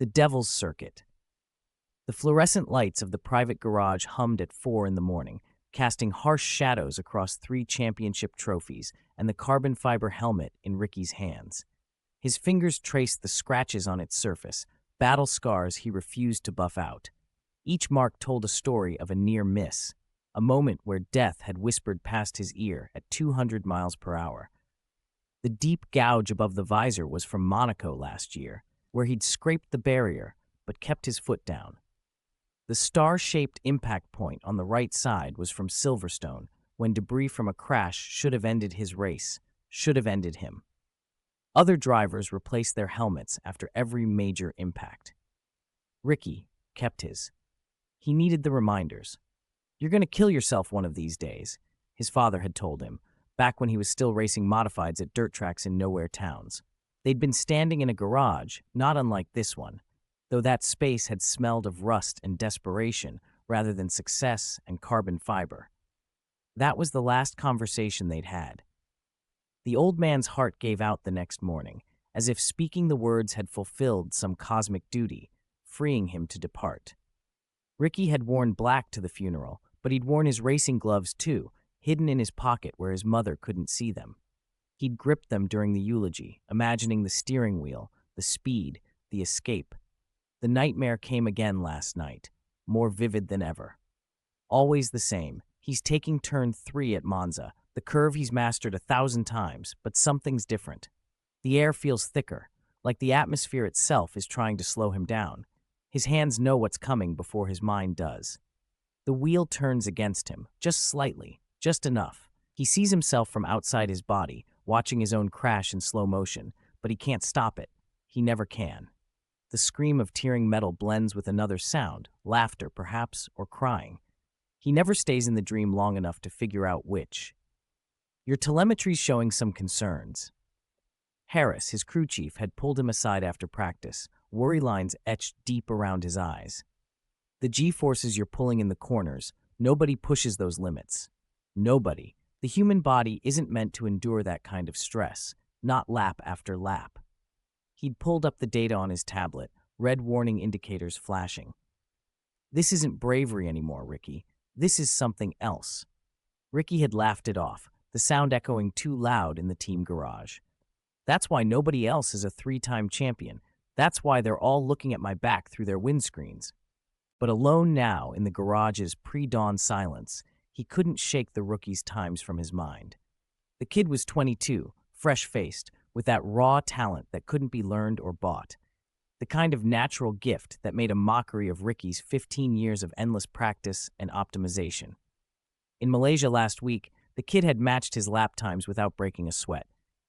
The Devil's Circuit. The fluorescent lights of the private garage hummed at 4 in the morning, casting harsh shadows across 3 championship trophies and the carbon fiber helmet in Ricky's hands. His fingers traced the scratches on its surface, battle scars he refused to buff out. Each mark told a story of a near miss, a moment where death had whispered past his ear at 200 miles per hour. The deep gouge above the visor was from Monaco last year, where he'd scraped the barrier but kept his foot down. The star-shaped impact point on the right side was from Silverstone, when debris from a crash should have ended his race, should have ended him. Other drivers replaced their helmets after every major impact. Ricky kept his. He needed the reminders. "You're going to kill yourself one of these days," his father had told him, back when he was still racing modifieds at dirt tracks in nowhere towns. They'd been standing in a garage, not unlike this one, though that space had smelled of rust and desperation rather than success and carbon fiber. That was the last conversation they'd had. The old man's heart gave out the next morning, as if speaking the words had fulfilled some cosmic duty, freeing him to depart. Ricky had worn black to the funeral, but he'd worn his racing gloves too, hidden in his pocket where his mother couldn't see them. He'd gripped them during the eulogy, imagining the steering wheel, the speed, the escape. The nightmare came again last night, more vivid than ever. Always the same. He's taking turn 3 at Monza, the curve he's mastered 1,000 times, but something's different. The air feels thicker, like the atmosphere itself is trying to slow him down. His hands know what's coming before his mind does. The wheel turns against him, just slightly, just enough. He sees himself from outside his body, watching his own crash in slow motion, but he can't stop it. He never can. The scream of tearing metal blends with another sound, laughter perhaps, or crying. He never stays in the dream long enough to figure out which. Your telemetry's showing some concerns. Harris, his crew chief, had pulled him aside after practice, worry lines etched deep around his eyes. The G-forces you're pulling in the corners, nobody pushes those limits. Nobody. The human body isn't meant to endure that kind of stress, not lap after lap. He'd pulled up the data on his tablet, red warning indicators flashing. This isn't bravery anymore, Ricky. This is something else. Ricky had laughed it off, the sound echoing too loud in the team garage. That's why nobody else is a 3-time champion. That's why they're all looking at my back through their windscreens. But alone now in the garage's pre-dawn silence, he couldn't shake the rookie's times from his mind. The kid was 22, fresh-faced, with that raw talent that couldn't be learned or bought. The kind of natural gift that made a mockery of Ricky's 15 years of endless practice and optimization. In Malaysia last week, the kid had matched his lap times without breaking a sweat.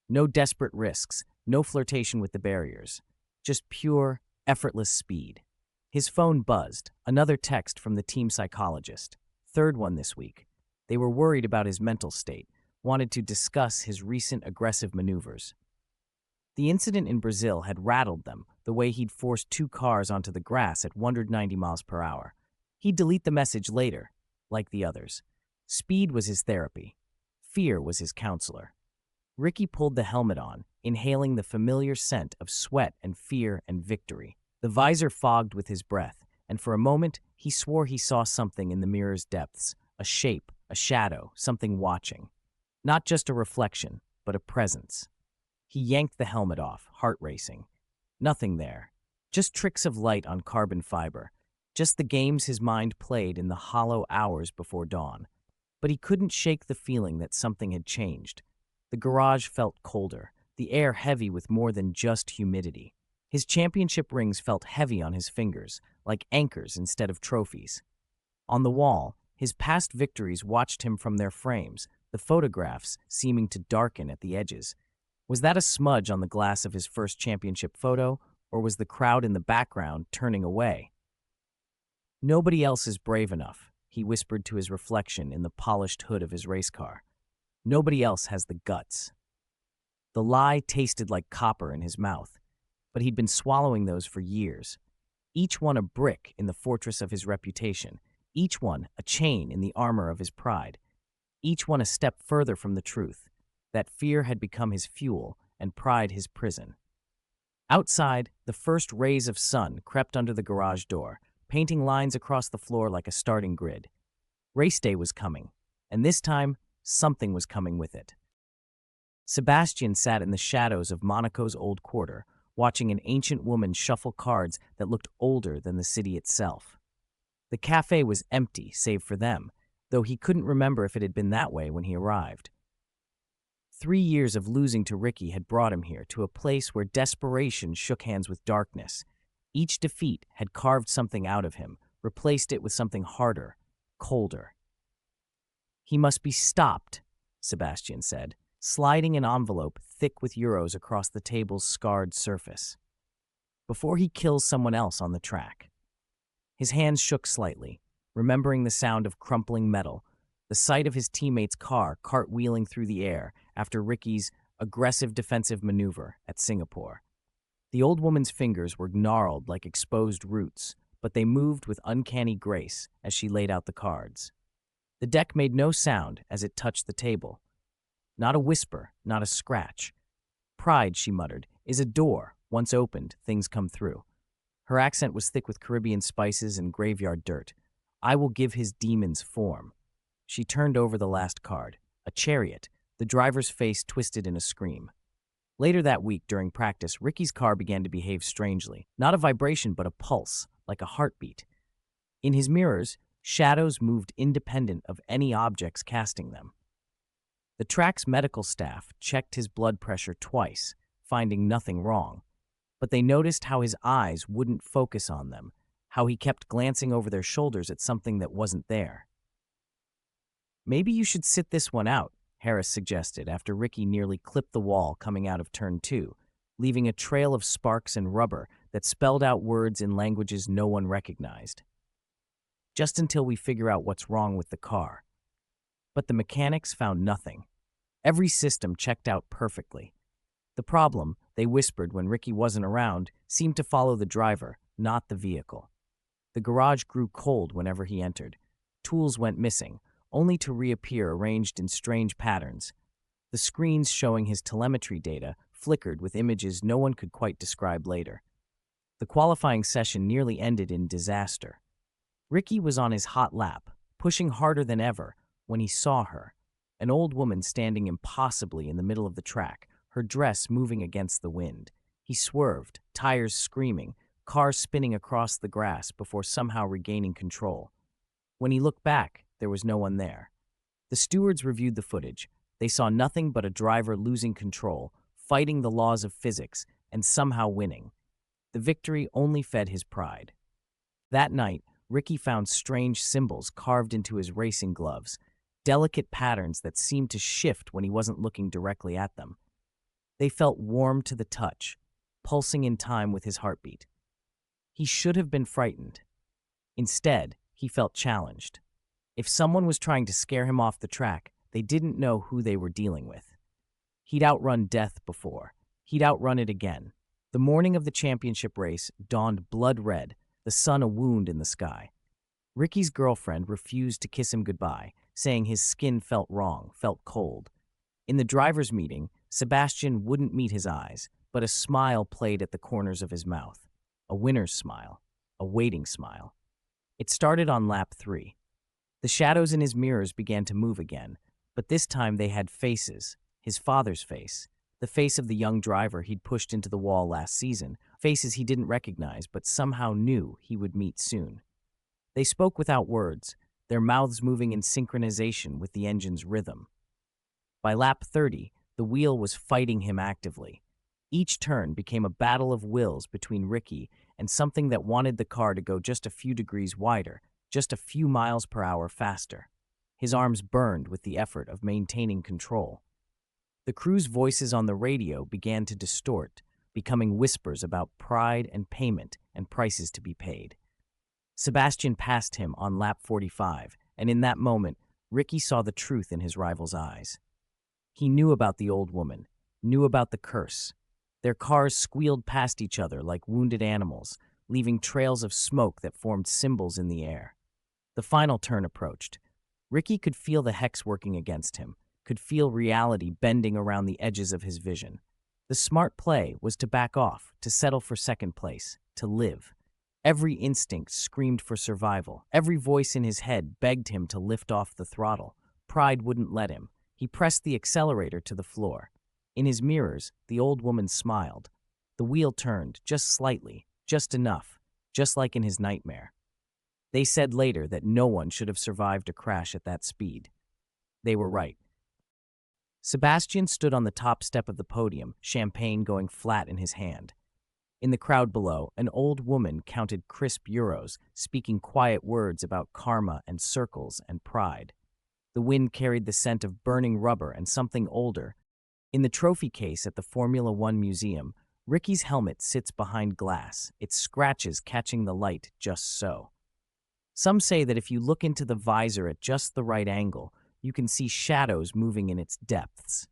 No desperate risks, no flirtation with the barriers. Just pure, effortless speed. His phone buzzed, another text from the team psychologist. Third one this week. They were worried about his mental state, wanted to discuss his recent aggressive maneuvers. The incident in Brazil had rattled them, the way he'd forced 2 cars onto the grass at 190 miles per hour. He'd delete the message later, like the others. Speed was his therapy. Fear was his counselor. Ricky pulled the helmet on, inhaling the familiar scent of sweat and fear and victory. The visor fogged with his breath, and for a moment he swore he saw something in the mirror's depths, a shape, a shadow, something watching. Not just a reflection, but a presence. He yanked the helmet off, heart racing. Nothing there. Just tricks of light on carbon fiber. Just the games his mind played in the hollow hours before dawn. But he couldn't shake the feeling that something had changed. The garage felt colder, the air heavy with more than just humidity. His championship rings felt heavy on his fingers, like anchors instead of trophies. On the wall, his past victories watched him from their frames, the photographs seeming to darken at the edges. Was that a smudge on the glass of his first championship photo, or was the crowd in the background turning away? "Nobody else is brave enough," he whispered to his reflection in the polished hood of his race car. "Nobody else has the guts." The lie tasted like copper in his mouth, but he'd been swallowing those for years. Each one a brick in the fortress of his reputation, each one a chain in the armor of his pride, each one a step further from the truth, that fear had become his fuel and pride his prison. Outside, the first rays of sun crept under the garage door, painting lines across the floor like a starting grid. Race day was coming, and this time, something was coming with it. Sebastian sat in the shadows of Monaco's old quarter, watching an ancient woman shuffle cards that looked older than the city itself. The cafe was empty, save for them, though he couldn't remember if it had been that way when he arrived. 3 years of losing to Ricky had brought him here, to a place where desperation shook hands with darkness. Each defeat had carved something out of him, replaced it with something harder, colder. "He must be stopped," Sebastian said, sliding an envelope thick with euros across the table's scarred surface. "Before he kills someone else on the track." His hands shook slightly, remembering the sound of crumpling metal, the sight of his teammate's car cartwheeling through the air after Ricky's aggressive defensive maneuver at Singapore. The old woman's fingers were gnarled like exposed roots, but they moved with uncanny grace as she laid out the cards. The deck made no sound as it touched the table. Not a whisper, not a scratch. "Pride," she muttered, "is a door. Once opened, things come through." Her accent was thick with Caribbean spices and graveyard dirt. "I will give his demons form." She turned over the last card. A chariot, the driver's face twisted in a scream. Later that week, during practice, Ricky's car began to behave strangely. Not a vibration, but a pulse, like a heartbeat. In his mirrors, shadows moved independent of any objects casting them. The track's medical staff checked his blood pressure twice, finding nothing wrong. But they noticed how his eyes wouldn't focus on them, how he kept glancing over their shoulders at something that wasn't there. "Maybe you should sit this one out," Harris suggested after Ricky nearly clipped the wall coming out of turn 2, leaving a trail of sparks and rubber that spelled out words in languages no one recognized. "Just until we figure out what's wrong with the car." But the mechanics found nothing. Every system checked out perfectly. The problem, they whispered when Ricky wasn't around, seemed to follow the driver, not the vehicle. The garage grew cold whenever he entered. Tools went missing, only to reappear arranged in strange patterns. The screens showing his telemetry data flickered with images no one could quite describe later. The qualifying session nearly ended in disaster. Ricky was on his hot lap, pushing harder than ever, when he saw her, an old woman standing impossibly in the middle of the track, her dress moving against the wind. He swerved, tires screaming, car spinning across the grass before somehow regaining control. When he looked back, there was no one there. The stewards reviewed the footage. They saw nothing but a driver losing control, fighting the laws of physics, and somehow winning. The victory only fed his pride. That night, Ricky found strange symbols carved into his racing gloves, delicate patterns that seemed to shift when he wasn't looking directly at them. They felt warm to the touch, pulsing in time with his heartbeat. He should have been frightened. Instead, he felt challenged. If someone was trying to scare him off the track, they didn't know who they were dealing with. He'd outrun death before. He'd outrun it again. The morning of the championship race dawned blood red, the sun a wound in the sky. Ricky's girlfriend refused to kiss him goodbye, saying his skin felt wrong, felt cold. In the driver's meeting, Sebastian wouldn't meet his eyes, but a smile played at the corners of his mouth. A winner's smile, a waiting smile. It started on lap 3. The shadows in his mirrors began to move again, but this time they had faces. His father's face, the face of the young driver he'd pushed into the wall last season, faces he didn't recognize but somehow knew he would meet soon. They spoke without words, their mouths moving in synchronization with the engine's rhythm. By lap 30, the wheel was fighting him actively. Each turn became a battle of wills between Ricky and something that wanted the car to go just a few degrees wider, just a few miles per hour faster. His arms burned with the effort of maintaining control. The crew's voices on the radio began to distort, becoming whispers about pride and payment and prices to be paid. Sebastian passed him on lap 45, and in that moment, Ricky saw the truth in his rival's eyes. He knew about the old woman, knew about the curse. Their cars squealed past each other like wounded animals, leaving trails of smoke that formed symbols in the air. The final turn approached. Ricky could feel the hex working against him, could feel reality bending around the edges of his vision. The smart play was to back off, to settle for second place, to live. Every instinct screamed for survival. Every voice in his head begged him to lift off the throttle. Pride wouldn't let him. He pressed the accelerator to the floor. In his mirrors, the old woman smiled. The wheel turned, just slightly, just enough, just like in his nightmare. They said later that no one should have survived a crash at that speed. They were right. Sebastian stood on the top step of the podium, champagne going flat in his hand. In the crowd below, an old woman counted crisp euros, speaking quiet words about karma and circles and pride. The wind carried the scent of burning rubber and something older. In the trophy case at the Formula One Museum, Ricky's helmet sits behind glass, its scratches catching the light just so. Some say that if you look into the visor at just the right angle, you can see shadows moving in its depths.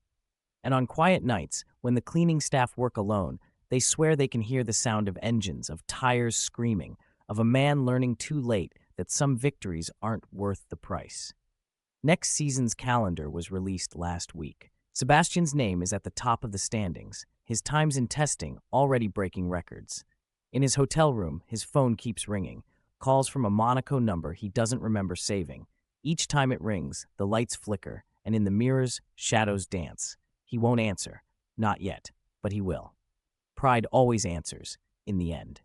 And on quiet nights, when the cleaning staff work alone, they swear they can hear the sound of engines, of tires screaming, of a man learning too late that some victories aren't worth the price. Next season's calendar was released last week. Sebastian's name is at the top of the standings, his times in testing already breaking records. In his hotel room, his phone keeps ringing, calls from a Monaco number he doesn't remember saving. Each time it rings, the lights flicker, and in the mirrors, shadows dance. He won't answer. Not yet, but he will. Pride always answers, in the end.